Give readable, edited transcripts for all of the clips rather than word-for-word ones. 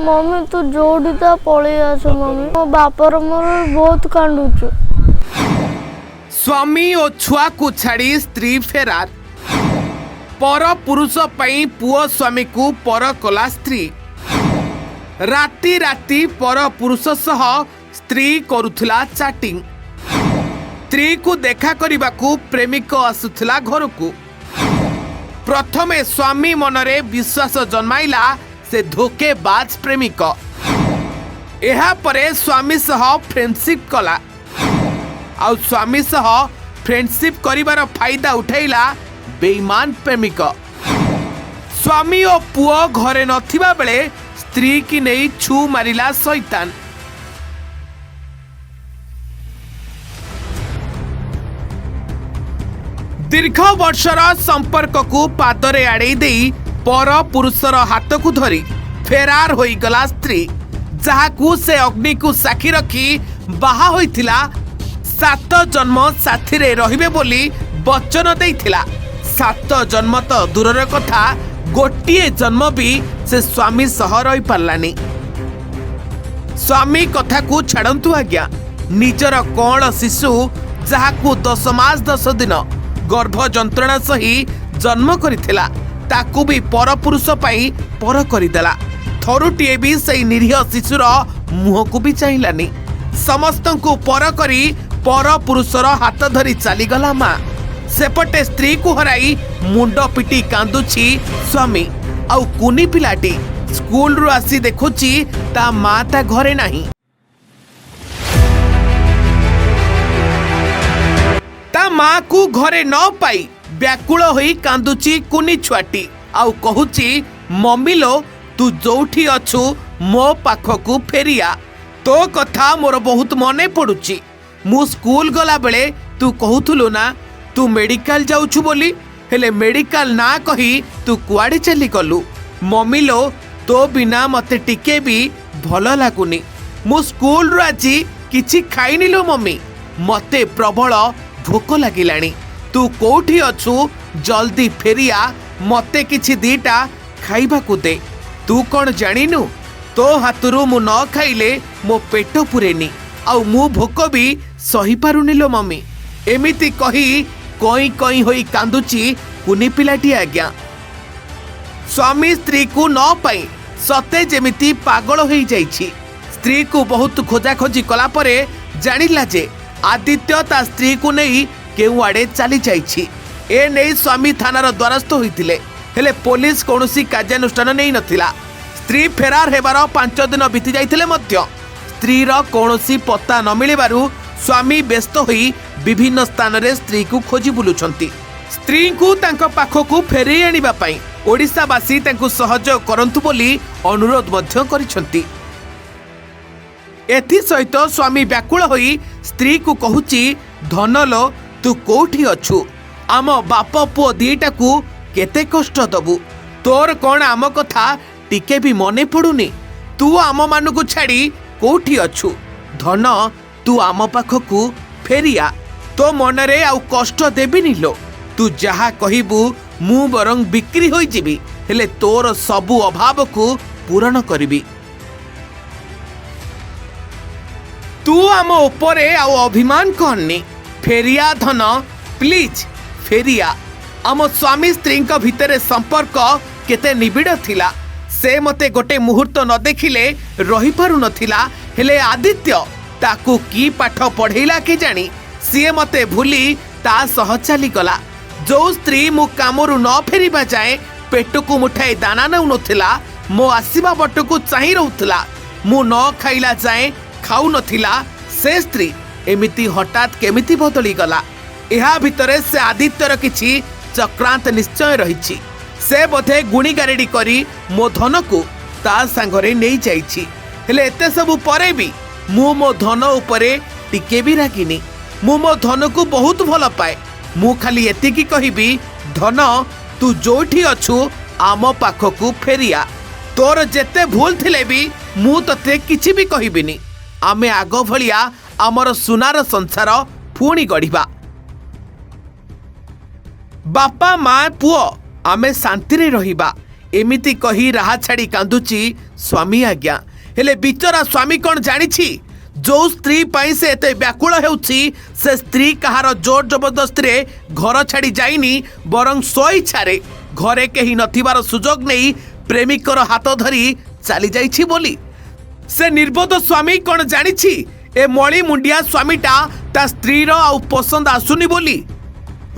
Mummy तू जोड़ी ता पळे आस मम्मी मो बापर मोर बहुत कांदुछु। स्वामी और छुआ को छाड़ी स्त्री फेरार। पर पुरुष पई पुओ स्वामी को पर कला स्त्री। राति राति पर पुरुष सह स्त्री करुथला चैटिंग। स्त्री को देखा करने प्रेमिक आसुथला घर को। प्रथमे स्वामी मनरे विश्वास जन्माइला से धोकेबाज प्रेमिक। एहा परे स्वामी सह फ्रेंडशिप कला। आउ स्वामी सह फ्रेंडशिप करिवार फायदा उठाइला बेईमान प्रेमिक। स्वामी और पुओ घरे नथिबा बेले स्त्री की नहीं छू मारिला शैतान। दीर्घ वर्षर संपर्क को पादरे आड़े देई पर पुरुषर हाथ को धरी फेरार होई गला स्त्री। जहाकू से अग्नि को साक्षी रखी बाहा होइथिला 7 जन्म साथी रे रहिबे बोली वचन देइथिला। 7 जन्म तो दूरर कथा गोटिए जन्म भी से स्वामी सह रही पारलानी। स्वामी कथा को छाड़ंतु आज्ञा। निजर कौन शिशु जहाकू 10 मास 10 दिन गर्भ जंत्रणा सही जन्म करिथिला ताकू भी पर पुरुष पाई पर करिदेला। थरुटिए भी सही निरीह शिशुर मुह को भी चाहिलानी। समस्तंकु पर करी पर पुरुषर हाथ धरी चलीगला माँ। सेपटे स्त्री को हराई मुंड पिटी कांदुची स्वामी। आउ कुनी पिलाटी स्कूल रु आसी देखुची ता माँ ता घरे नहीं। ता माँ को घरे न पाई व्याकुल होई कांदुची कुनी छुआटी। आउ कहूची मम्मी लो तू जोठी अछु मो पाखकू फेरिया। तो कथा मोर बहुत मने पड़ुची। मु स्कूल गला बेले तू कहूथुलु ना तू मेडिकल जाउछु बोली हेले मेडिकल ना कही तू कुआडे चली गलु। मम्मी लो तो बिना मते टिके भी भल लागुनी। मु स्कूल रु आजी किछि खाइनी लो मम्मी। मते प्रबल भोक लागिलानी। तू कोठी अछु जल्दी फेरिया मते किछि दीटा खाइबा को दे। तू कौन जानिनु तो हाथरू मु न खाइले मो पेट पुरेनी। आउ मु भोक भी सही पारुनी लो मम्मी। एमिति कही कई कई होई कांदुची कुनी पिलाटी आज्ञा। स्वामी स्त्री को न पाई सते जेमिति पागल होई जाइछि। स्त्री को बहुत खोजा खोजी कला परे जानिला जे आदित्य ता स्त्री को नहीं केउ आड़े चली जाइछि। ए नहीं स्वामी थानार द्वारस्थ होइतिले हेले पुलिस कौनसी कार्यानुष्ठान नहीं नथिला। स्त्री फेरार हेबार 5 दिन बीती जाइतिले मध्य स्त्रीर कौनसी पत्ता न मिलिबारु स्वामी व्यस्त होई विभिन्न स्थान रे स्त्री को खोजी बुलुछंती। स्त्री को तांको पाखकू फेरै आनिबा पई ओडिसावासी तांको सहयोग करंतु बोली अनुरोध मध्य करिसंती। एथि सहित स्वामी व्याकुल होई स्त्री को कहूची धनलो तू कोठी अछु आम बाप पुओ दीटा को केते कष्ट दबु। तोर कौन आम कथा टिके भी मने पड़ुनी। तू आम मानु को छाड़ी कोठी अछु धन तू आम पाखकू फेरिया। तो मनरे आउ कष्ट देबिनी लो। तू जहा कहिबू मु बरंग बिक्री होई जिबी हेले तोर सबु अभाव को पूरण करिबी। तू आम उपरे आउ अभिमान करनी। फेरिया धन प्लीज फेरिया। आम स्वामी स्त्री भितर संपर्क केते निबिड़ थिला। से मते गोटे मुहूर्त न देखिले रही पारु नथिला। हेले आदित्य ताकू की पाठ पढ़ेला के जानी सीए मते भूली ता सह चली गला। जो स्त्री मु कामरू न फेरिबा जाए पेट को मुठाई दाना नउ नथिला मो आसीबा बट को चाहि रहउथला। मु न खाइला जाए खाऊ नथिला। से स्त्री एमिति हठात केमिति बदली गला। एहा भितरे से आदित्यर किछि चक्रांत निश्चय रहिछि। से बोधे गुणी गारेडी करी मो धन को ता सांगरे नहीं जाइछि। हेले एते सब परे भी मु मो धन उपरे टिके भी रागिनी। मु मो धन को बहुत भल पाए। मु खाली एतिकी कहिबी धन तू जोठी अछु आम पाखकू फेरिया। तोर जेते भूल थिले भी मु तते किछि भी कहिबिनी। आमे आग भलिया आमर सुनार संसार पुणी गढ़िबा। बापा माँ पुओ आमे शांति रे रहिबा एमिति कही राहा छाड़ी कांदुची स्वामी आज्ञा। हेले बिचरा स्वामी कौन जानिछि जो स्त्री पाई से एते व्याकुल हेउछि से स्त्री कहार जोर जबरदस्ती रे घर छाड़ी जाइनी बरं स्वइच्छारे घरे केही नथिबार सुजोग नहीं प्रेमिकर हाथ धरी चली जाइछि बोली से निर्बोध स्वामी कौन जानिछि ए मळी मुंडिया स्वामीटा ता स्त्री रो आउ पसंद आसुनी बोली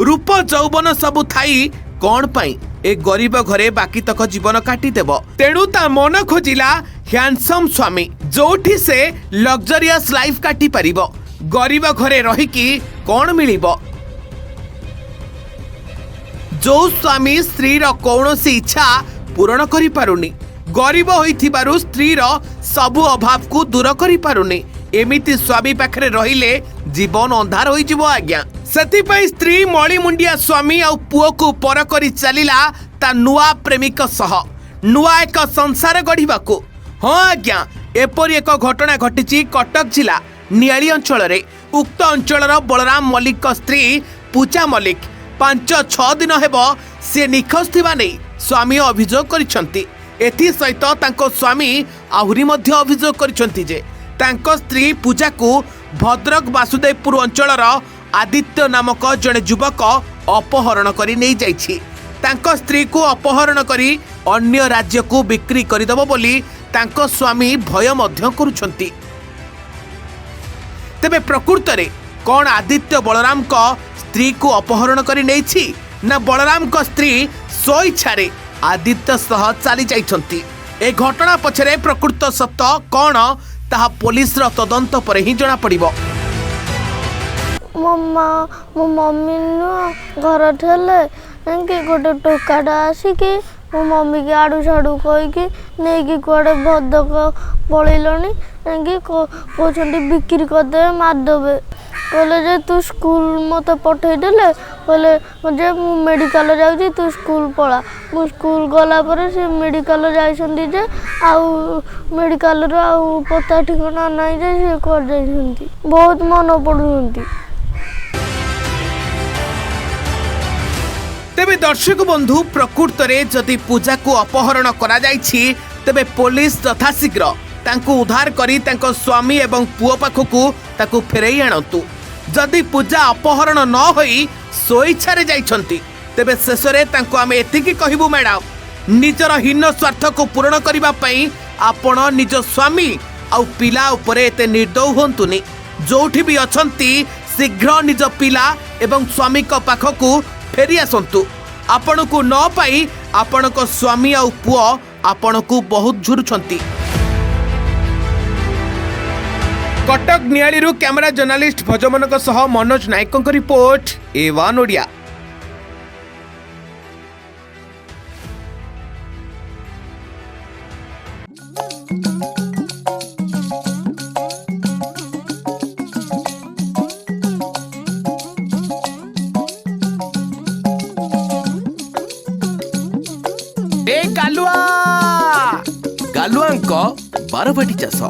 रूप जौवन सबु थाई कौन पाई ए गरीब घरे बाकी तक जीवन काटी देव तेणु ता मन खोजिला हैंडसम स्वामी जोठी से लग्जरियस लाइफ काटी परिबो गरीब घरे रहिकी कौन मिलिबो। जो स्वामी स्त्री रो कौनसी इच्छा पूरण करि पारुनी गरीब होइथिबारु स्त्री रो सबु अभाव को दूर करि पारुनी एमिति स्वामी पाखरे रहिले जीवन अंधार होई जिवो आज्ञा। सेतिपई स्त्री मळी मुंडिया स्वामी आ पुओ को पर करी चलिला ता नुआ प्रेमिक सह नुआ एक संसार गढ़िबाको। हाँ आज्ञा एपरी एक घटना घटिची कटक जिला नियाली अंचल रे उक्त अंचलर बलराम मल्लिक स्त्री पूजा मल्लिक 5-6 दिन हेबो से निखोज थिबा नै स्वामी अभियोग करिसंती। एथि सहित तांको स्वामी आहुरी मध्य अभियोग करिसंती जे तांको स्त्री पूजा को भद्रक वासुदेवपुर अंचलर आदित्य नामक जड़े युवक अपहरण करी नहीं जाइछि। तांको स्त्री को अपहरण करी अन्य राज्य को बिक्री करिदबो बोली तांको स्वामी भय मध्य करुछंती। तेबे प्रकृत रे कौन आदित्य बलराम को स्त्री को अपहरण करी नैछि ना बलराम को स्त्री स्वइच्छारे आदित्य सह चली जाइछंती। ए घटना पछरे प्रकृत सत्य कौन ताहा पुलिस रो तदंत पर ही जणा पड़िबो। मो मम्मी नु घर ठेले कि गोटे टोकाटा आसिकी मो मम्मी की आड़ू साड़ू कहीकि नहीं कि कुआड़े भद्रक पलैलनी कि कहते बिक्री करदे मारदेवे कहले जे तू स्कूल मत पठेदेले कहले जे मु मेडिकल जाऊँ तू स्कूल पला मु स्कूल गला पर से मेडिकल जाइछंती जे आउ मेडिकल रो आउ पता ठिकाना नहीं जे से कर जाइछंती बहुत मन पड़ुछंती। तेबे दर्शक बंधु प्रकृत रे जदि पूजा को अपहरण करा जाइछि तेबे पुलिस यथाशीघ्र तांको उद्धार करी तांको स्वामी एवं पुओ पाखकू ताकू फेरई आणंतु। जदि पूजा अपहरण न होई स्वइच्छारे जाइछंती तेबे शेषरे तांको आमे एतिकी कहिबु मैडम निजर हीन स्वार्थ को पूर्ण करिबा पई आपण निज स्वामी आउ पिला उपरे एते निर्दय होंतुनी। जोठी भी अछंती शीघ्र निज पिला एवं स्वामी को पाखकू फेरी आसंतु। आपण को न पाई आपण को स्वामी आउ पुओ आपण को बहुत झुरुछंती। कटक नियाली कैमरा जर्नालिस्ट भजमनक सह मनोज नायक रिपोर्ट A1 ओडिया। ए गालुआ गालुआंक बारबाटी चाष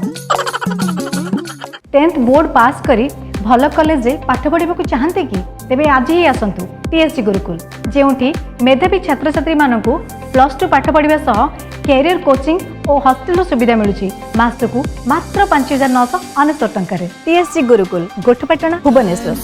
10th बोर्ड पास करी भल कॉलेज रे पाठ पढ़ा चाहते कि तेबे आज ही आसंतु TSG गुरुकुल जेउठी मेधावी छात्र छात्री मानकु +2 पाठ पढ़ा सह कैरियर कोचिंग और हॉस्टल सुविधा मिलुची मासकु मात्र 5,999 टंका रे। TSG गुरुकुल गोठपाटना भुवनेश्वर।